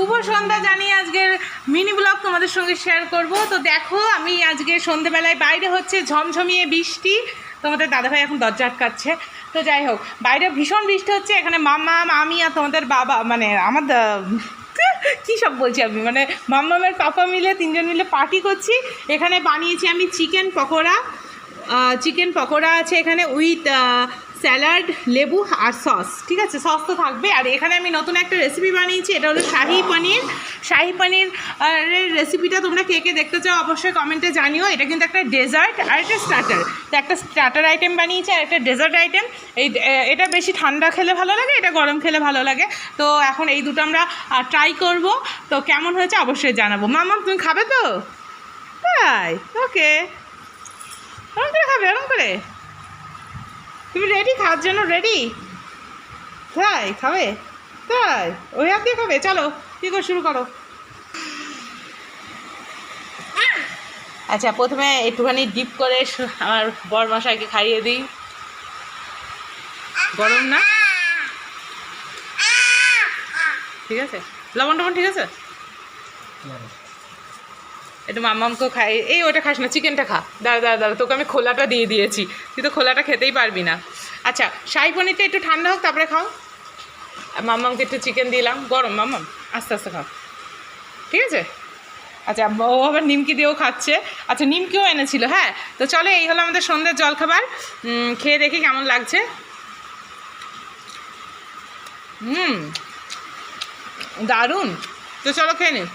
শুভ সন্ধ্যা জানিয়ে আজকের mini blog তোমাদের সঙ্গে শেয়ার করব। তো দেখো আমি আজকে সন্ধ্যেবেলায় বাইরে হচ্ছে ঝমঝমিয়ে বৃষ্টি, তোমাদের দাদাভাই এখন দরজা আটকাচ্ছে। তো যাই হোক, বাইরে ভীষণ বৃষ্টি হচ্ছে। এখানে মাম্মা, আমি আর তোমাদের বাবা, মানে আমার কী সব বলছি আমি, মানে মাম্মামের পাপা মিলে তিনজন মিলে পার্টি করছি। এখানে বানিয়েছি আমি চিকেন পকোড়া আছে এখানে উইথ স্যালাড, লেবু আর সস। ঠিক আছে, সস তো থাকবে। আর এখানে আমি নতুন একটা রেসিপি বানিয়েছি, এটা হলো শাহি পনির রেসিপিটা তোমরা কে কে দেখতে চাও অবশ্যই কমেন্টে জানিও। এটা কিন্তু একটা ডেজার্ট আর একটা স্টার্টার। তো একটা স্টার্টার আইটেম বানিয়েছি আর একটা ডেজার্ট আইটেম। এটা বেশি ঠান্ডা খেলে ভালো লাগে, এটা গরম খেলে ভালো লাগে। তো এখন এই দুটো আমরা ট্রাই করব। তো কেমন হয়েছে অবশ্যই জানাবো। মামা তুমি খাবে তো? তাই, ওকে। ওরম করে খাবে, ওরম করে? তুমি রেডি খাওয়ার জন্য? রেডি? তাই খাবে? তাই ওই হাত দিয়ে খাবে? চলো কী করে শুরু করো। আচ্ছা, প্রথমে একটুখানি ডিপ করে আমার বরমশাইকে খাইয়ে দিই। গরম না? ঠিক আছে, লবণ টবণ ঠিক আছে। একটু মাম্মামকেও খাই। এই ওটা খাস না, চিকেনটা খা। দাঁড়া, তোকে আমি খোলাটা দিয়ে দিয়েছি, তুই তো খোলাটা খেতেই পারবি না। আচ্ছা, শাহি পনিরটা একটু ঠান্ডা হোক তারপরে খাও। মাম্মামকে একটু চিকেন দিলাম, গরম। মাম্মাম আস্তে আস্তে খাও, ঠিক আছে? আচ্ছা, ও আবার নিমকি দিয়েও খাচ্ছে। আচ্ছা, নিমকিও এনেছিল। হ্যাঁ, তো চলো, এই হলো আমাদের সন্ধ্যের জলখাবার। খেয়ে দেখি কেমন লাগছে। দারুণ। তো চলো খেয়ে নিই।